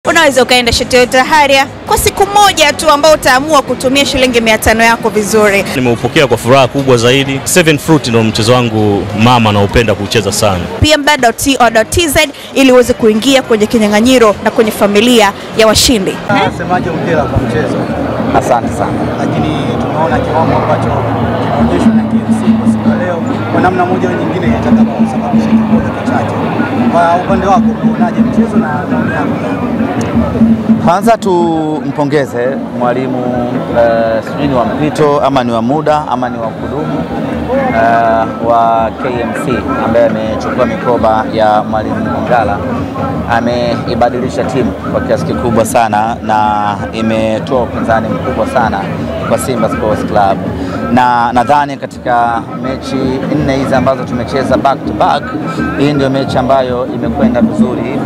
Unaweza ukaenda Toyota Harrier kwa siku moja tu ambao utaamua kutumia shilingi 500 yako vizuri. Nimeupokea kwa furaha kubwa zaidi. 7 Fruit ndio mchezo wangu mama naupenda kucheza sana. pmb.co.tz ili uweze kuingia kwenye kinyang'anyiro na kwenye familia ya washindi. Semaje mpira kwa mchezo? Asante sana. Lakini tunaona kiwango ambacho kinaonyeshwa na KMC kwa siku ya leo kwa namna moja au nyingine inataka kusababisha kipote kichache. Kwa upande wako unaonaje mchezo na maoni yako? Kwanza tumpongeze mwalimu sijui ni wa mpito ama ni wa muda ama ni wa kudumu wa KMC ambaye amechukua mikoba ya mwalimu Ngala. Ameibadilisha timu kwa kiasi kikubwa sana na imetoa upinzani mkubwa sana kwa Simba Sports Club, na nadhani katika mechi 4 hizi ambazo tumecheza back to back, hii ndio mechi ambayo imekwenda vizuri.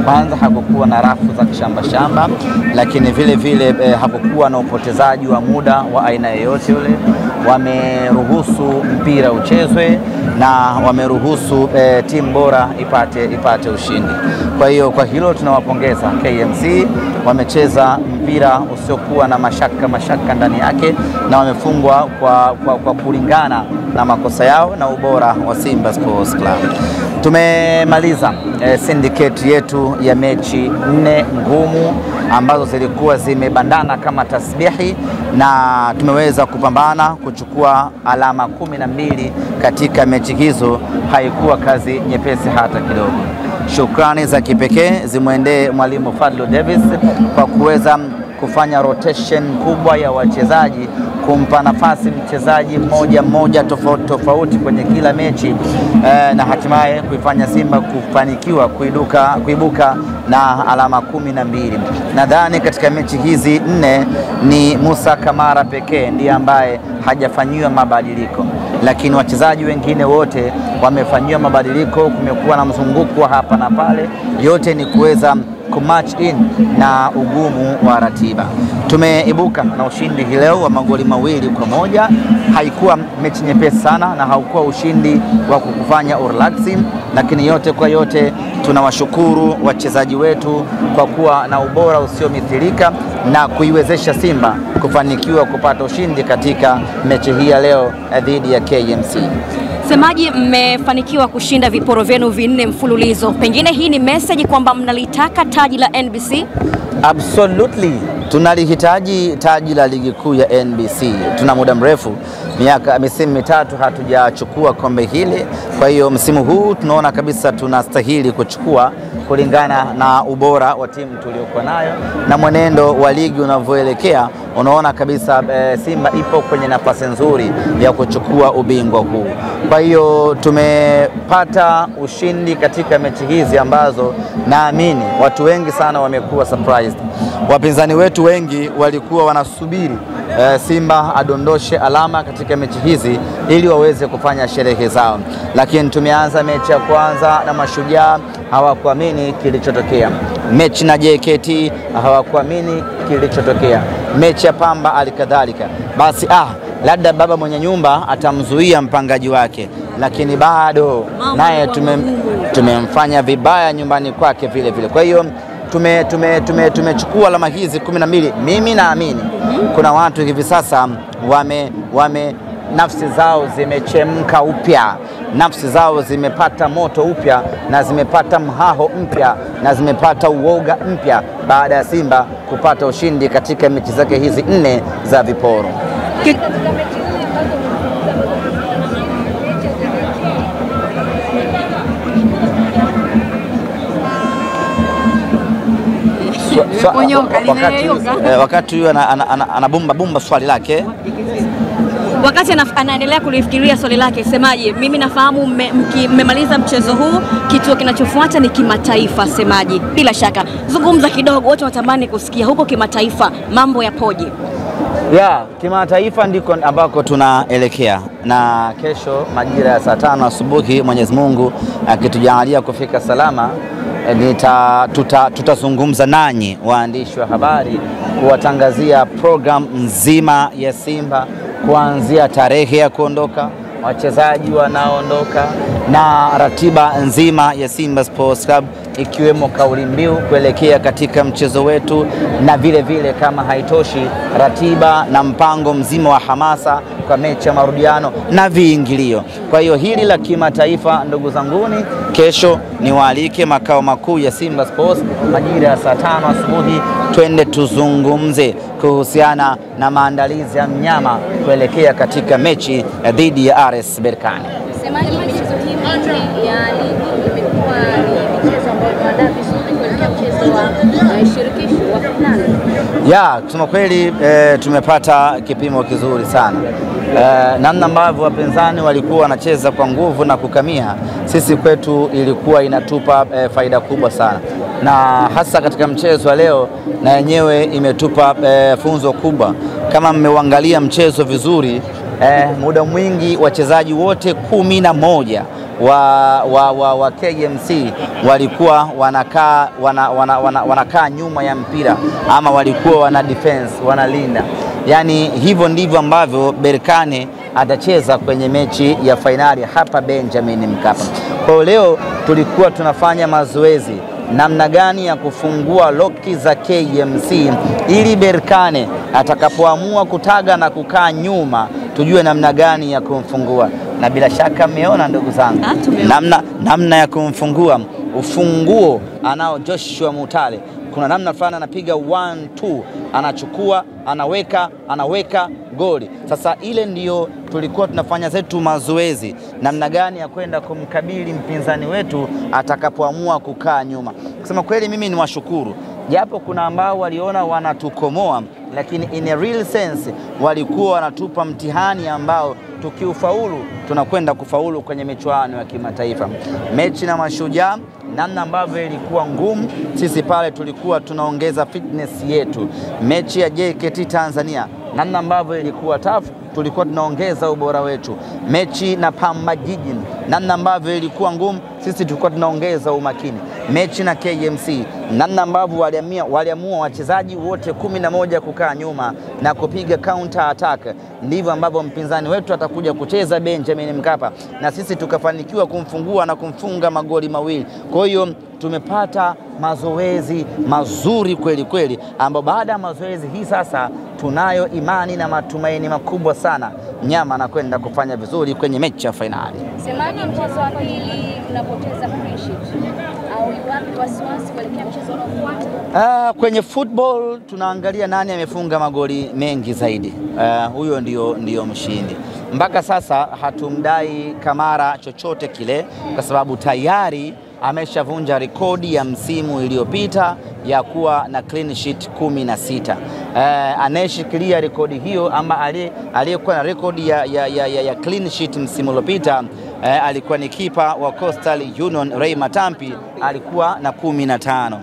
Kwanza hakukuwa na rafu za kishamba, lakini vile hakukuwa na upotezaji wa muda wa aina yoyote yule. Wameruhusu mpira uchezwe na wameruhusu timu bora ipate ushindi. Kwa hiyo kwa hilo tunawapongeza KMC. Wamecheza mpira usiokuwa na mashaka ndani yake na wamefungwa kwa kulingana na makosa yao na ubora wa Simba Sports Club. Tumemaliza syndicate yetu ya mechi 4 ngumu ambazo zilikuwa zimebandana kama tasbihi, na tumeweza kupambana kuchukua alama 12 katika mechi hizo. Haikuwa kazi nyepesi hata kidogo. Shukrani za kipekee zimwendee mwalimu Fadlu Davis kwa kuweza kufanya rotation kubwa ya wachezaji, kumpa nafasi mchezaji mmoja tofauti kwenye kila mechi, na hatimaye kuifanya Simba kufanikiwa kuibuka na alama 12. Nadhani katika mechi hizi 4 ni Musa Kamara pekee ndiye ambaye hajafanyiwa mabadiliko, lakini wachezaji wengine wote wamefanyiwa mabadiliko. Kumekuwa na mzunguko hapa na pale, yote ni kuweza kumatch in na ugumu wa ratiba. Tumeibuka na ushindi hii leo wa magoli 2-1. Haikuwa mechi nyepesi sana na haukuwa ushindi wa kukufanya urelaxing, lakini yote kwa yote tunawashukuru wachezaji wetu kwa kuwa na ubora usiomithilika na kuiwezesha Simba kufanikiwa kupata ushindi katika mechi hii ya leo dhidi ya KMC. Semaji, mmefanikiwa kushinda viporo vyenu 4 mfululizo. Pengine hii ni message kwamba mnalitaka taji la NBC? Absolutely. Tunalihitaji taji la ligi kuu ya NBC. Tuna muda mrefu, misimu 3 hatujachukua kombe hili. Kwa hiyo msimu huu tunaona kabisa tunastahili kuchukua kulingana na ubora wa timu tuliokuwa nayo na mwenendo wa ligi unavyoelekea. Unaona kabisa Simba ipo kwenye nafasi nzuri ya kuchukua ubingwa huu. Kwa hiyo tumepata ushindi katika mechi hizi ambazo naamini watu wengi sana wamekuwa surprised. Wapinzani wetu wengi walikuwa wanasubiri Simba adondoshe alama katika mechi hizi ili waweze kufanya sherehe zao, lakini tumeanza mechi ya kwanza na Mashujaa, hawakuamini kilichotokea. Mechi na JKT hawakuamini kilichotokea. Mechi ya Pamba alikadhalika. Basi labda baba mwenye nyumba atamzuia mpangaji wake, lakini bado naye tumemfanya vibaya nyumbani kwake vile. Kwa hiyo tumechukua alama hizi 12. Mimi naamini kuna watu hivi sasa nafsi zao zimechemka upya, nafsi zao zimepata moto upya na zimepata mhaho mpya na zimepata uoga mpya baada ya Simba kupata ushindi katika mechi zake hizi 4 za viporo. Wakati huyo anabumba swali lake, wakati anaendelea kulifikiria swali lake, Semaji, mimi nafahamu mmemaliza mchezo huu, kituo kinachofuata ni kimataifa. Semaji, bila shaka zungumza kidogo, wote watamani kusikia huko kimataifa mambo yapoje? Kimataifa ndiko ambako tunaelekea, na kesho majira ya saa 5 asubuhi Mwenyezi Mungu akitujalia kufika salama, tutazungumza nanyi waandishi wa habari kuwatangazia program nzima ya Simba, kuanzia tarehe ya kuondoka, wachezaji wanaondoka na ratiba nzima ya Simba Sports Club ikiwemo kauli mbiu kuelekea katika mchezo wetu, na vile vile kama haitoshi, ratiba na mpango mzima wa hamasa kwa mechi ya marudiano na viingilio. Kwa hiyo hili la kimataifa, ndugu zanguni, kesho niwaalike makao makuu ya Simba Sports majira ya saa 5 asubuhi, twende tuzungumze kuhusiana na maandalizi ya mnyama kuelekea katika mechi dhidi ya RS Berkane. Semaji michezo hii minne ya ligi imekuwa ni michezo ambayo imeandaa vizuri kuelekea mchezo wa shirikisho wa finali. Ya, kusema kweli tumepata kipimo kizuri sana. Namna ambavyo wapinzani walikuwa wanacheza kwa nguvu na kukamia, sisi kwetu ilikuwa inatupa faida kubwa sana, na hasa katika mchezo wa leo na yenyewe imetupa funzo kubwa. Kama mmeuangalia mchezo vizuri, muda mwingi wachezaji wote 11 wa KMC walikuwa wanakaa nyuma ya mpira, ama walikuwa wana defense, wanalinda. Yani hivyo ndivyo ambavyo Berkane atacheza kwenye mechi ya fainali hapa Benjamin Mkapa. Kwa leo tulikuwa tunafanya mazoezi namna gani ya kufungua loki za KMC ili Berkane atakapoamua kutaga na kukaa nyuma tujue namna gani ya kumfungua. Na bila shaka mmeona ndugu zangu namna ya kumfungua. Ufunguo anao Joshua Mutale, kuna namna fulani anapiga 1-2, anachukua, anaweka goli. Sasa ile ndiyo tulikuwa tunafanya zetu mazoezi, namna gani ya kwenda kumkabili mpinzani wetu atakapoamua kukaa nyuma. Kusema kweli mimi ni washukuru, japo kuna ambao waliona wanatukomoa, lakini in a real sense walikuwa wanatupa mtihani ambao tukiufaulu tunakwenda kufaulu kwenye michuano ya kimataifa. Mechi na Mashujaa, namna ambavyo ilikuwa ngumu, sisi pale tulikuwa tunaongeza fitness yetu. Mechi ya JKT Tanzania, namna ambavyo ilikuwa tough, tulikuwa tunaongeza ubora wetu. Mechi na Pamba Jiji, namna ambavyo ilikuwa ngumu, sisi tulikuwa tunaongeza umakini. Mechi na KMC, namna ambavyo waliamua wachezaji wote 11 kukaa nyuma na kupiga counter attack, ndivyo ambavyo mpinzani wetu atakuja kucheza Benjamin Mkapa, na sisi tukafanikiwa kumfungua na kumfunga magoli mawili. Kwa hiyo tumepata mazoezi mazuri kweli kweli, ambao baada ya mazoezi hii sasa tunayo imani na matumaini makubwa sana mnyama anakwenda kufanya vizuri kwenye mechi ya fainali. Semaji mchezo wa pili unapoteza clean sheet au iwapi wasiwasi kuelekea mchezo unaofuata? Kwenye football tunaangalia nani amefunga magoli mengi zaidi. Huyo ndio mshindi. Mpaka sasa hatumdai Kamara chochote kile, kwa sababu tayari ameshavunja rekodi ya msimu iliyopita ya kuwa na clean sheet 16. Anayeshikilia rekodi hiyo ama aliyekuwa na rekodi ya clean sheet msimu uliopita alikuwa ni kipa wa Coastal Union Ray Matampi, alikuwa na 15.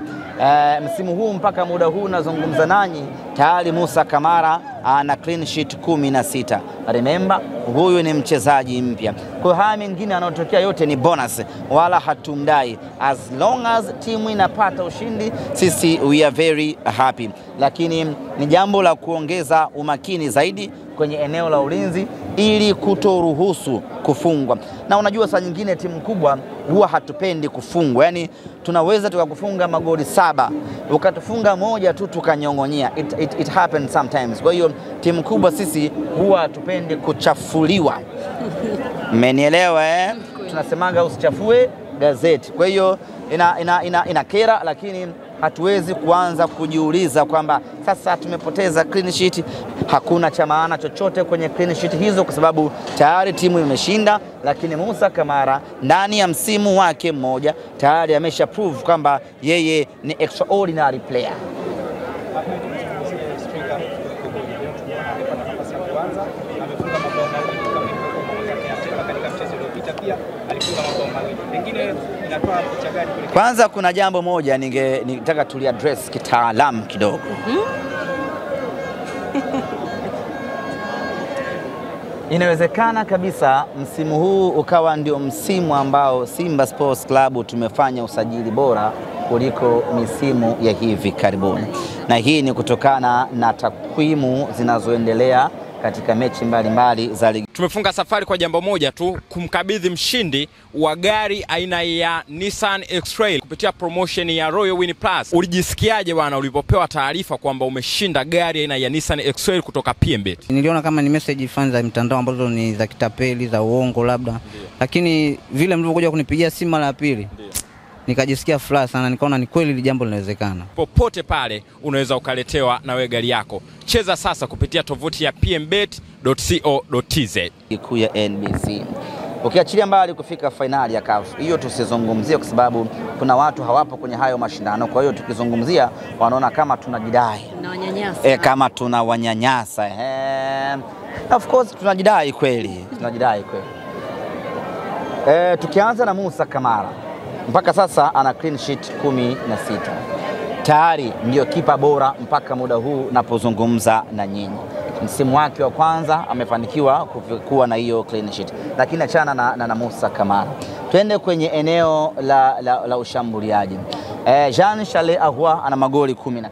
Msimu huu mpaka muda huu nazungumza nanyi tayari Musa Kamara ana clean sheet 16. Remember, huyu ni mchezaji mpya. Kwa haya mengine yanayotokea yote ni bonus, wala hatumdai. As long as timu inapata ushindi, sisi we are very happy. Lakini ni jambo la kuongeza umakini zaidi kwenye eneo la ulinzi ili kutoruhusu kufungwa. Na unajua saa nyingine timu kubwa huwa hatupendi kufungwa. Yani tunaweza tukakufunga magoli 7, ukatufunga moja tu tukanyongonyea. It happens sometimes. Kwa hiyo timu kubwa sisi huwa hatupendi kuchafuliwa. Mmenielewa eh? Tunasemaga usichafue gazeti. Kwa hiyo inakera, lakini hatuwezi kuanza kujiuliza kwamba sasa tumepoteza clean sheet. Hakuna cha maana chochote kwenye clean sheet hizo, kwa sababu tayari timu imeshinda. Lakini Musa Kamara ndani ya msimu wake mmoja tayari amesha prove kwamba yeye ni extraordinary player. Kwanza kuna jambo moja nitaka tuliaddress kitaalamu kidogo. Inawezekana kabisa msimu huu ukawa ndio msimu ambao Simba Sports Club tumefanya usajili bora kuliko misimu ya hivi karibuni. Na hii ni kutokana na takwimu zinazoendelea katika mechi mbalimbali za ligi. Tumefunga safari kwa jambo moja tu, kumkabidhi mshindi wa gari aina ya Nissan X-Trail kupitia promotion ya Royal Win Plus. Ulijisikiaje bwana ulipopewa taarifa kwamba umeshinda gari aina ya Nissan X-Trail kutoka PMBet? Niliona kama ni message fans za mtandao ambazo ni za kitapeli, za uongo labda. Lakini vile mlivyokuja kunipigia simu mara ya pili, nikajisikia furaha sana, nikaona ni kweli jambo linawezekana. Popote pale unaweza ukaletewa na wewe gari yako. Cheza sasa kupitia tovuti ya pmbet.co.tz. Kuu ya NBC. Ukiachilia mbali kufika finali ya CAF, hiyo tusizungumzie kwa sababu kuna watu hawapo kwenye hayo mashindano. Kwa hiyo tukizungumzia wanaona kama tunajidai. Tunawanyanyasa. Kama tunawanyanyasa. Of course tunajidai kweli. Tunajidai kweli. Tukianza na Musa Kamara. Mpaka sasa ana clean sheet 16. Tayari ndio kipa bora mpaka muda huu napozungumza na nyinyi. Msimu wake wa kwanza amefanikiwa kuwa na hiyo clean sheet. Lakini achana na Musa Kamara. Twende kwenye eneo la ushambuliaji. Jean Charles Ahoua ana magoli 15.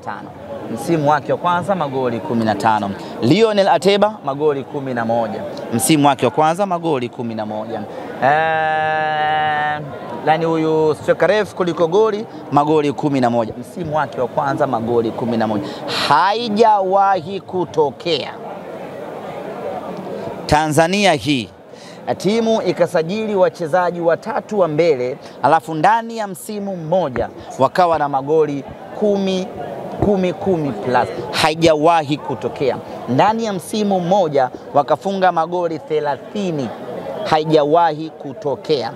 Msimu wake wa kwanza magoli 15. Lionel Ateba magoli 11. Msimu wake wa kwanza magoli 11. Lani huyu Strekarev kuliko goli magoli 11. Msimu wake wa kwanza magoli 11. Haijawahi kutokea Tanzania hii timu ikasajili wachezaji watatu wa mbele alafu ndani ya msimu mmoja wakawa na magoli 10 plus. Haijawahi kutokea. Ndani ya msimu mmoja wakafunga magoli 30. Haijawahi kutokea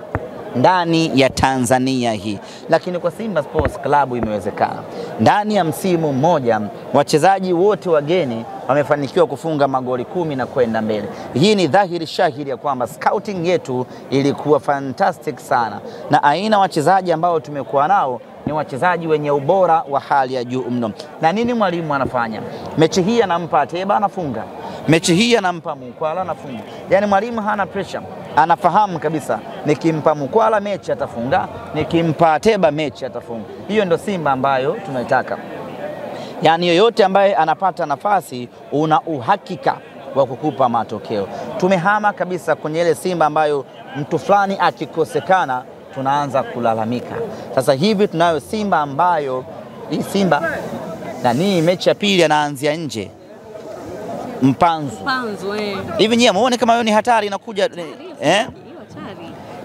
ndani ya Tanzania hii. Lakini kwa Simba Sports Club imewezekana. Ndani ya msimu mmoja wachezaji wote wageni wamefanikiwa kufunga magoli 10 na kwenda mbele. Hii ni dhahiri shahiri ya kwamba scouting yetu ilikuwa fantastic sana, na aina wachezaji ambao tumekuwa nao ni wachezaji wenye ubora wa hali ya juu mno. Na nini mwalimu anafanya? Mechi hii anampa Ateba anafunga. Mechi hii anampa Mukwala anafunga. Yaani mwalimu hana pressure. Anafahamu kabisa nikimpa Mukwala mechi atafunga, nikimpa Ateba mechi atafunga. Hiyo ndio Simba ambayo tunaitaka. Yaani yoyote ambaye anapata nafasi una uhakika wa kukupa matokeo. Tumehama kabisa kwenye ile Simba ambayo mtu fulani akikosekana tunaanza kulalamika. Sasa hivi tunayo Simba ambayo hii Simba nani mechi ya pili anaanzia nje. Mpanzu. Hivi nyie muone kama hiyo ni hatari inakuja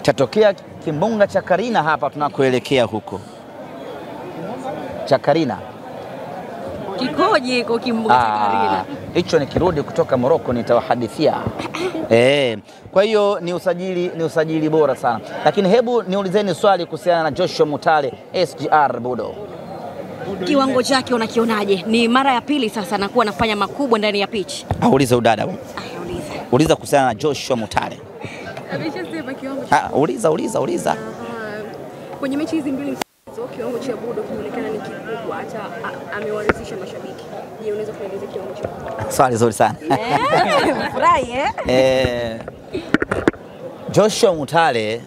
Tatokea kimbunga cha Karina hapa tunakoelekea huko. Cha Karina. Kikoje iko kimbunga cha Karina? Hicho nikirudi kutoka Morocco nitawahadithia. Kwa hiyo ni usajili bora sana. Lakini hebu niulizeni swali kuhusiana na Joshua Mutale SGR Budo. Kiwango chake unakionaje? Ni mara ya pili sasa anakuwa anafanya makubwa ndani ya pitch. Auliza udada. Uliza kuhusiana na Joshua Mutale. Ameshasema kiwango cha Uliza. Kwenye mechi hizi mbili kiwango cha Budo kinaonekana ni kikubwa, hata amewaridhisha mashabiki. Je, unaweza kueleza kiwango cha? Swali zuri sana. Furahi Joshua Mutale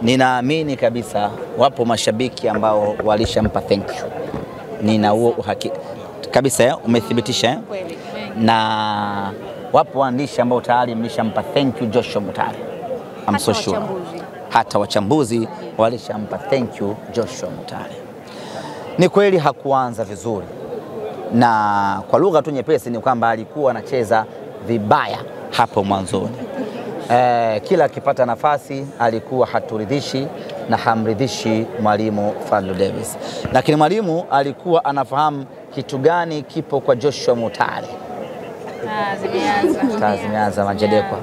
ninaamini kabisa wapo mashabiki ambao walishampa thank you. Nina huo uhakika kabisa, umethibitisha na wapo waandishi ambao tayari mlishampa thank you Joshua Mutale. I'm so sure. Hata wachambuzi walishampa thank you Joshua Mutale. Ni kweli hakuanza vizuri, na kwa lugha tu nyepesi ni kwamba alikuwa anacheza vibaya hapo mwanzoni. Kila akipata nafasi alikuwa haturidhishi na hamridhishi mwalimu Fadlu Davis. Lakini mwalimu alikuwa anafahamu kitu gani kipo kwa Joshua Mutale. Zimeanza Zimeanza majedekwa.